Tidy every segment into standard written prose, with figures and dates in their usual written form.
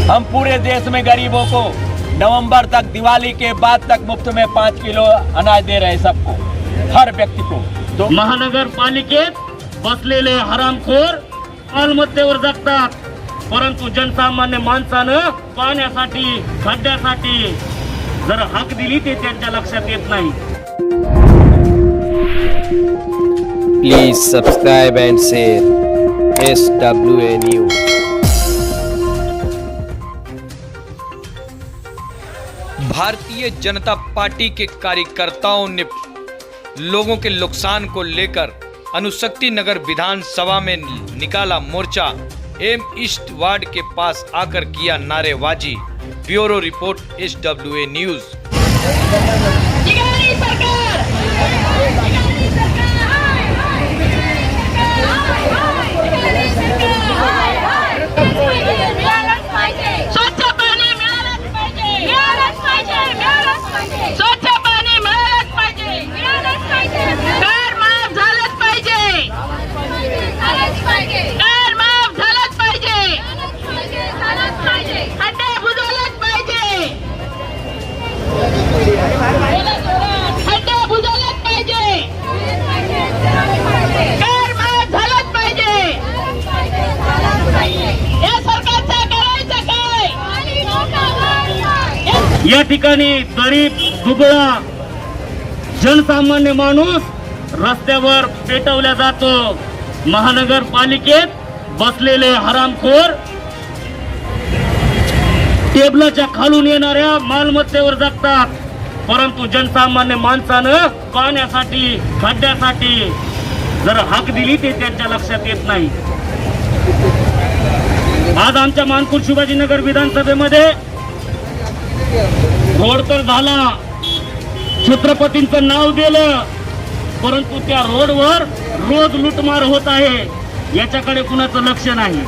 हम पूरे देश में गरीबों को नवंबर तक, दिवाली के बाद तक मुफ्त में 5 किलो अनाज दे रहे हैं सबको, हर व्यक्ति को। तो महानगर पालिकेत बसलेले हरामखोर मालमत्तेवर जगतात, परंतु जनसामान्य माणसानं पाण्यासाठी, खड्ड्यासाठी जर हक दिली ते त्यांच्या लक्षात येत नाही। Please subscribe and share SWA News। Bharatiya Janata party के कार्यकर्ताओं ने लोगों के नुकसान को लेकर अणुशक्ति नगर विधानसभा में निकाला मोर्चा। एम ईस्ट वार्ड के पास आकर किया नारेबाजी। Bureau report SWA news. या ठिकाणी गरीब दुबळा जनसामान्य माणूस रस्त्यावर पेटवला जातो। महानगरपालिकेत बसलेले हरामखोर टेबलाच्या खालून येणाऱ्या मालमत्तेवर जगतात, परंतु जनसामान्य माणसानं पाण्यासाठी, खड्ड्यासाठी जर हक दिली ते त्यांच्या लक्षात येत नाही। आज आमच्या मानपूर शिवाजीनगर विधानसभेमध्ये रोड तर झाला, छत्रपतींचं नाव दिलं, परंतु त्या रोडवर रोज लुटमार होत आहे, याच्याकडे कुणाचं लक्ष नाही।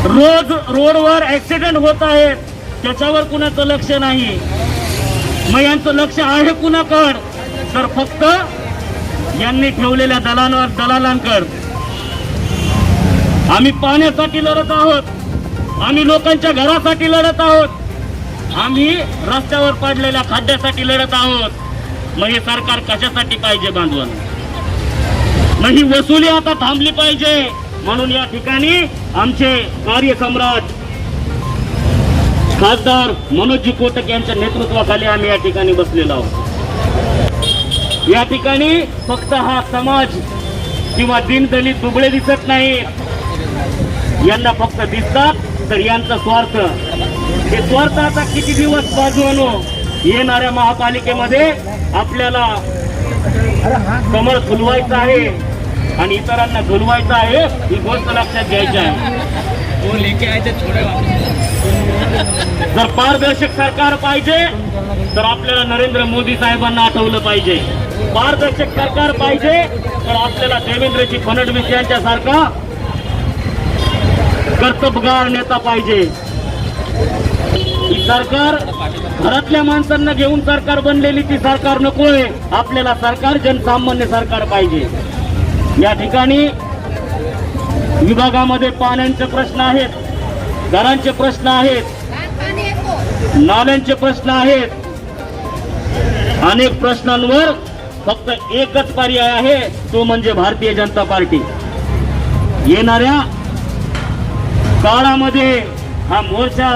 रोज रोडवर ऍक्सिडेंट होत आहेत, त्याच्यावर कुणाचं लक्ष नाही। मग यांचं लक्ष आहे कुणाकडे? तर फक्त यांनी ठेवलेल्या दलालांकडे। आम्ही पाण्यासाठी लढत आहोत, आम्ही लोकांच्या घरासाठी लढत आहोत, आम्ही रस्त्यावर पडलेल्या खड्ड्यासाठी लढत आहोत। मग हे सरकार कशासाठी पाहिजे बांधवण? मग ही वसुली आता थांबली पाहिजे। म्हणून या ठिकाणी आमचे कार्यसम्राट खासदार मनोजी कोटक यांच्या नेतृत्वाखाली आम्ही या ठिकाणी बसलेलो आहोत। या ठिकाणी फक्त हा समाज किंवा दीनदलित दुबळे दिसत नाही, यांना फक्त दिसतात तर यांचा स्वार्थ। हे स्वार्थ आता किती दिवस बाजूनो येणाऱ्या महापालिकेमध्ये आपल्याला कमळ फुलवायचं आहे आणि इतरांना झुलवायचं आहे, ही गोष्ट लक्षात घ्यायची आहे। जर पारदर्शक सरकार पाहिजे तर आपल्याला नरेंद्र मोदी साहेबांना आठवलं पाहिजे। पारदर्शक सरकार पाहिजे तर आपल्याला देवेंद्रजी फडणवीस यांच्यासारखा कर्तबगार नेता पाहिजे। ही सरकार घरातल्या माणसांना घेऊन सरकार बनलेली ती सरकार नकोय, आपल्याला सरकार जनसामान्य सरकार पाहिजे। या ठिकाणी विभागामध्ये पाण्याचे प्रश्न आहेत, घरांचे प्रश्न आहेत, नाल्यांचे प्रश्न आहेत, अनेक प्रश्नांवर फक्त एकच पर्याय आहे, तो म्हणजे भारतीय जनता पार्टी। येणाऱ्या काळामध्ये हा मोर्चा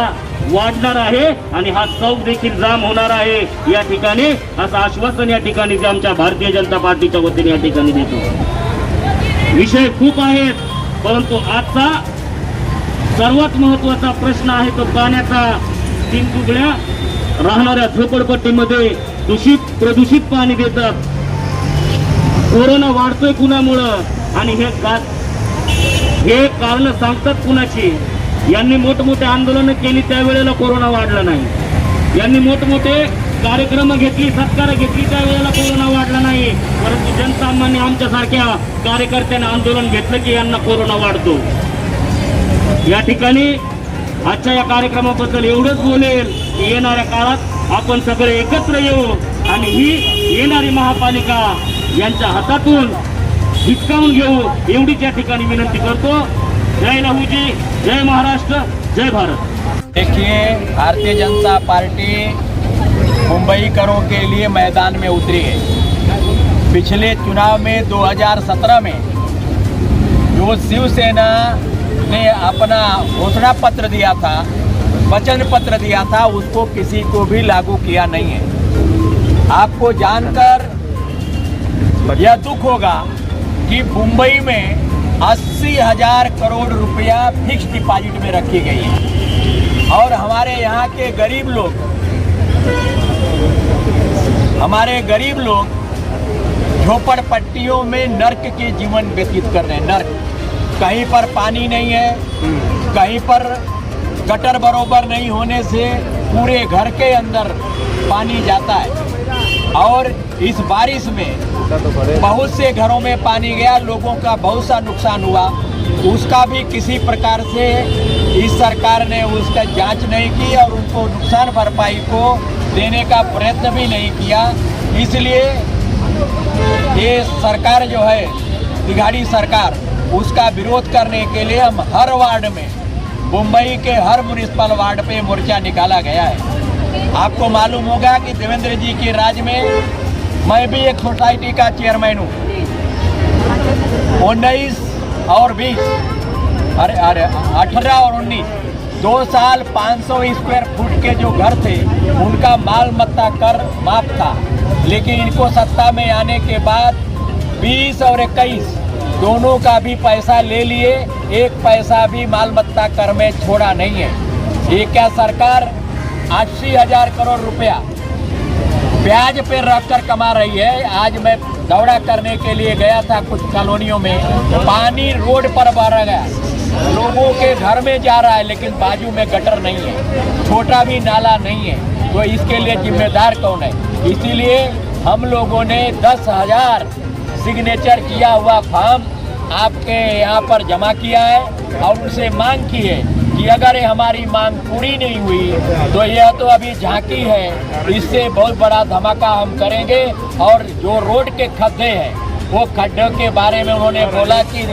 वाढणार आहे आणि हा चौक देखील जाम होणार आहे या ठिकाणी, असं आश्वासन या ठिकाणी आमच्या भारतीय जनता पार्टीच्या वतीने या ठिकाणी देतो। विषय खूप आहेत, परंतु आजचा सर्वात महत्त्वाचा प्रश्न आहे तो पाण्याचा। तीन दुबळ्या राहणाऱ्या झोपडपट्टीमध्ये प्रदूषित पाणी देतात। कोरोना वाढतोय कुणामुळं आणि हे कारण सांगतात कुणाची? यांनी मोठमोठे आंदोलन केली त्यावेळेला कोरोना वाढला नाही, यांनी मोठमोठे कार्यक्रम घेतली, सत्कार घेतली त्यावेळेला कोरोना वाढला नाही, परंतु जनसामान्य आमच्यासारख्या कार्यकर्त्यांनी आंदोलन घेतलं की यांना कोरोना वाढतो। या ठिकाणी आजच्या या कार्यक्रमाबद्दल एवढंच बोलेल की येणाऱ्या काळात आपण सगळे एकत्र येऊ आणि ही येणारी महापालिका यांच्या हातातून हिसकावून घेऊ, एवढीच या ठिकाणी विनंती करतो। जय लहूजी, जय महाराष्ट्र, जय भारत। देखिए, भारतीय जनता पार्टी मुंबई करों के लिए मैदान में उतरी है। पिछले चुनाव में 2017 में जो शिवसेना ने अपना घोषणा पत्र दिया था, वचन पत्र दिया था, उसको किसी को भी लागू किया नहीं है। आपको जानकर यह दुख होगा कि मुंबई में 80,000 करोड़ रुपया फिक्स डिपॉजिट में रखी गई है और हमारे यहाँ के गरीब लोग झोपड़पट्टियों में नर्क के जीवन व्यतीत कर रहे हैं। नर्क, कहीं पर पानी नहीं है, कहीं पर गटर बरोबर नहीं होने से पूरे घर के अंदर पानी जाता है और इस बारिश में बहुत से घरों में पानी गया, लोगों का बहुत सा नुकसान हुआ। उसका भी किसी प्रकार से इस सरकार ने उसका जांच नहीं की और उनको नुकसान भरपाई को देने का प्रयत्न भी नहीं किया। इसलिए ये सरकार जो है, बिगाड़ी सरकार, उसका विरोध करने के लिए हम हर वार्ड में, मुंबई के हर म्युनिसिपल वार्ड पे मोर्चा निकाला गया है। आपको मालूम होगा कि देवेंद्र जी के राज में मैं भी एक सोसाइटी का चेयरमैन हूँ। 19 और 20, 18 और 19, 2 साल 500 स्क्वायर फुट के जो घर थे उनका माल मत्ता कर माफ था, लेकिन इनको सत्ता में आने के बाद 20 और 21 दोनों का भी पैसा ले लिए, एक पैसा भी माल मत्ता कर में छोड़ा नहीं है। ये क्या सरकार 80,000 करोड़ रुपया ब्याज पे रखकर कमा रही है। आज मैं दौरा करने के लिए गया था कुछ कॉलोनियों में, पानी रोड पर बह गया, लोगों के घर में जा रहा है, लेकिन बाजू में गटर नहीं है, छोटा भी नाला नहीं है। तो इसके लिए जिम्मेदार कौन है? इसीलिए हम लोगों ने 10,000 सिग्नेचर किया हुआ फॉर्म आपके यहाँ पर जमा किया है और उनसे मांग की है कि अगर ये हमारी मांग पूरी नहीं हुई तो यह तो अभी झांकी है, इससे बहुत बड़ा धमाका हम करेंगे। और जो रोड के खड्डे हैं वो खड्डों के बारे में उन्होंने बोला कि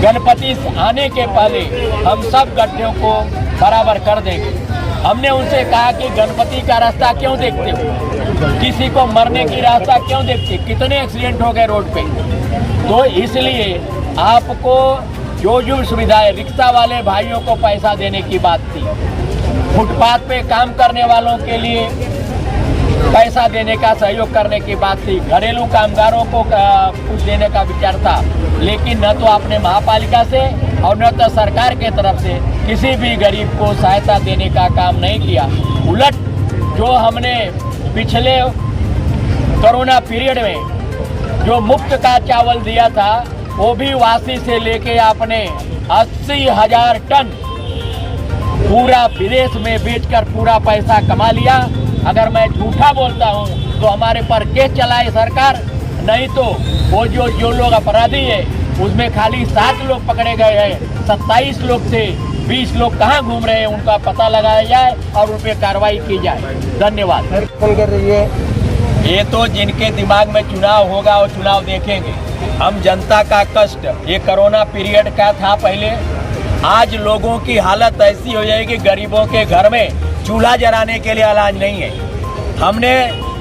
गणपति आने के पहले हम सब गड्ढों को बराबर कर देंगे। हमने उनसे कहा कि गणपति का रास्ता क्यों देखते हो, किसी को मरने की रास्ता क्यों देखते, कितने एक्सीडेंट हो गए रोड पे। तो इसलिए आपको जो सुविधाएं, रिक्शा वाले भाइयों को पैसा देने की बात थी, फुटपाथ पे काम करने वालों के लिए पैसा देने का सहयोग करने की बात थी, घरेलू कामगारों को कुछ देने का विचार था, लेकिन न तो आपने महापालिका से और न तो सरकार के तरफ से किसी भी गरीब को सहायता देने का काम नहीं किया। उलट जो हमने पिछले कोरोना पीरियड में जो मुफ्त का चावल दिया था वो भी वासी से लेके आपने 80,000 टन पूरा विदेश में बेचकर पूरा पैसा कमा लिया। अगर मैं झूठा बोलता हूँ तो हमारे पर केस चलाए सरकार, नहीं तो वो जो लोग अपराधी है उसमें खाली 7 लोग पकड़े गए हैं, 27 लोग थे, 20 लोग कहाँ घूम रहे हैं उनका पता लगाया जाए और उन पर कार्रवाई की जाए। धन्यवाद। कौन कर रही है? ये तो जिनके दिमाग में चुनाव होगा वो चुनाव देखेंगे। हम जनता का कष्ट, ये कोरोना पीरियड का था पहले, आज लोगों की हालत ऐसी हो जाएगी, गरीबों के घर में चूल्हा जलाने के लिए अनाज नहीं है। हमने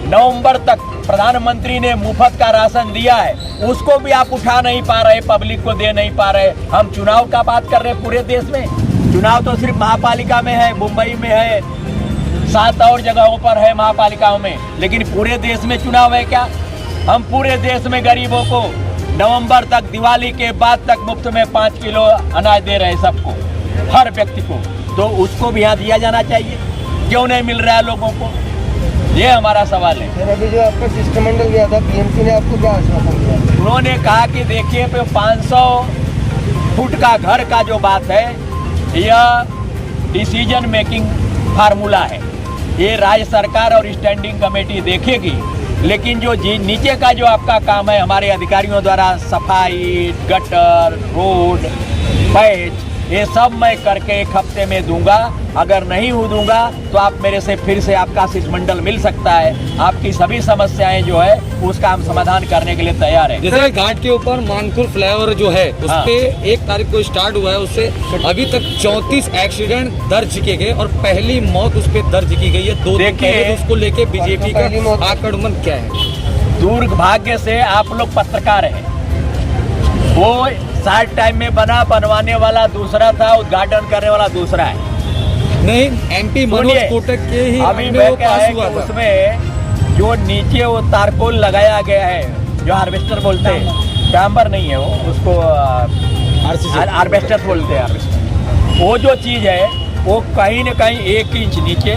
नवंबर तक प्रधानमंत्री ने मुफ्त का राशन दिया है, उसको भी आप उठा नहीं पा रहे, पब्लिक को दे नहीं पा रहे। हम चुनाव का बात कर रहे हैं पूरे देश में। चुनाव तो सिर्फ महापालिका में है, मुंबई में है, 7 और जगहों पर है महापालिकाओं में, लेकिन पूरे देश में चुनाव है क्या? हम पूरे देश में गरीबों को नवंबर तक, दिवाली के बाद तक मुफ्त में 5 किलो अनाज दे रहे हैं सबको, हर व्यक्ति को। तो उसको भी यहाँ दिया जाना चाहिए, क्यों नहीं मिल रहा है लोगों को? ये हमारा सवाल है। अभी जो आपका शिष्टमंडल गया था, बीएमसी ने आपको क्या आश्वासन दिया? उन्होंने कहा कि देखिए 500 फुट का घर का जो बात है, यह डिसीजन मेकिंग फार्मूला है, ये राज्य सरकार और स्टैंडिंग कमेटी देखेगी, लेकिन जो नीचे का जो आपका काम है हमारे अधिकारियों द्वारा, सफाई, गटर, रोड, पैच, ये सब मैं करके 1 हफ्ते में दूंगा। अगर नहीं हो दूंगा तो आप मेरे से फिर से आपका शिष्टमंडल मिल सकता है। आपकी सभी समस्याएं जो है उसका हम समाधान करने के लिए तैयार हैं। जैसे घाट के ऊपर मानपुर फ्लाईओवर जो है उस हाँ। पे 1 तारीख को स्टार्ट हुआ है, उससे अभी तक 34 एक्सीडेंट दर्ज किए गए और पहली मौत उस पे दर्ज की गई है। 2 दिन देखिए, पहले उसको लेके बीजेपी पहली मौत- का आक्रमण क्या है? दुर्भाग्य से आप लोग पत्रकार हैं, वो शार्ट टाइम में बनवाने वाला दूसरा था, उद्घाटन करने वाला दूसरा है। नहीं, एमपी मनोज सुनिए, कोटक के ही अभी में मैं वो क्या पास है हुआ कि था। उसमें जो नीचे वो तारकोल लगाया गया है, जो हार्वेस्टर बोलते हैं, डांबर नहीं है वो, उसको हार्वेस्टर बोलते हैं। हार्वेस्टर वो जो चीज़ है वो कहीं न कहीं 1 इंच नीचे,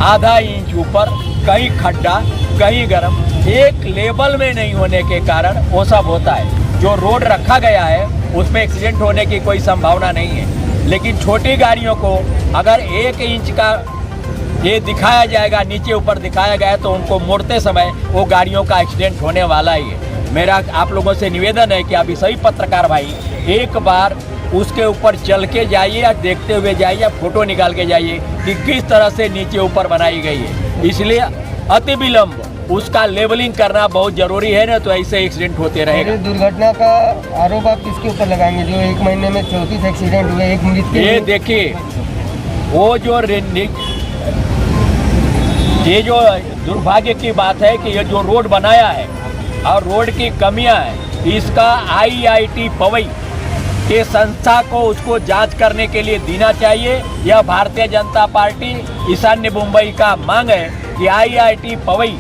आधा इंच ऊपर, कहीं खड्डा, कहीं गर्म, एक लेवल में नहीं होने के कारण वो सब होता है। जो रोड रखा गया है उसमें एक्सीडेंट होने की कोई संभावना नहीं है, लेकिन छोटी गाड़ियों को अगर 1 इंच का ये दिखाया जाएगा, नीचे ऊपर दिखाया गया है, तो उनको मोड़ते समय वो गाड़ियों का एक्सीडेंट होने वाला ही है। मेरा आप लोगों से निवेदन है कि अभी सभी पत्रकार भाई एक बार उसके ऊपर चल के जाइए या देखते हुए जाइए या फोटो निकाल के जाइए कि किस तरह से नीचे ऊपर बनाई गई है। इसलिए अति विलंब उसका लेवलिंग करना बहुत जरूरी है, ना तो ऐसे एक्सीडेंट होते रहेगा। ये दुर्घटना का आरोप आप किसके ऊपर लगाएंगे जो 1 महीने में 34 एक्सीडेंट हुए, 1 मृत्यु ये हुई? देखिए, वो जो ये जो दुर्भाग्य की बात है कि ये जो रोड बनाया है और रोड की कमियां हैं, इसका IIT पवई के संस्था को उसको जांच करने के लिए देना चाहिए। यह भारतीय जनता पार्टी ईशान्य मुंबई का मांग है कि IIT पवई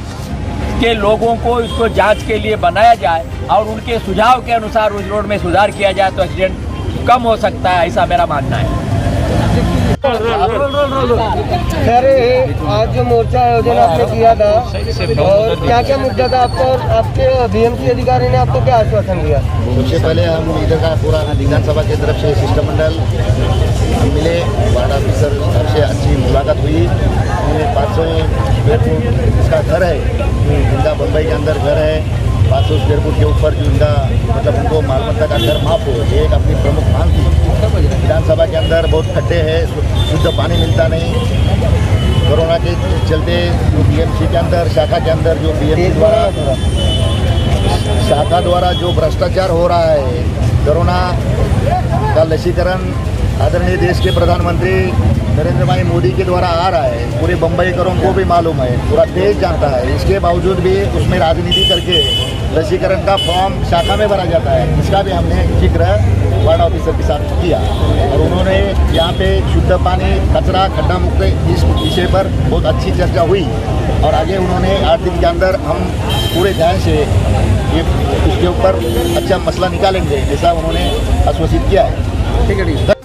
के लोगों को इसको जांच के लिए बनाया जाए और उनके सुझाव के अनुसार उस रोड में सुधार किया जाए तो एक्सीडेंट कम हो सकता है, ऐसा मेरा मानना है। खैर, आज जो मोर्चा आयोजन आपने किया था और क्या क्या मुद्दा था आपका और आपके BMC अधिकारी ने आपको क्या आश्वासन दिया? सबसे पहले हम इधर का पूरा विधानसभा की तरफ से शिष्टमंडल हम मिले, वार्ड ऑफिसर से अच्छी मुलाकात हुई। 500 स्क्वायर फुट इसका घर है, इनका बम्बई के अंदर घर है। 500 स्क्वायर फुट के ऊपर जो इनका मतलब उनको माल मत्ता का घर माफ हो, ये एक अपनी प्रमुख मांग थी। विधानसभा के अंदर बहुत खड्डे हैं, शुद्ध पानी मिलता नहीं। कोरोना के चलते जो BMC के अंदर शाखा के अंदर जो BMC द्वारा शाखा द्वारा जो भ्रष्टाचार हो रहा है, कोरोना का लसीकरण आदरणीय देश के प्रधानमंत्री नरेंद्र भाई मोदी के द्वारा आ रहा है, पूरे बम्बईकरों को भी मालूम है, पूरा देश जानता है। इसके बावजूद भी उसमें राजनीति करके लसीकरण का फॉर्म शाखा में भरा जाता है। इसका भी हमने जिक्र वार्ड ऑफिसर के साथ किया और उन्होंने यहाँ पे शुद्ध पानी, कचरा, खड्डा मुक्त इस विषय पर बहुत अच्छी चर्चा हुई और आगे उन्होंने 8 दिन के अंदर हम पूरे ध्यान से ये उसके ऊपर अच्छा मसला निकालेंगे, ऐसा उन्होंने आश्वासित किया है। ठीक है।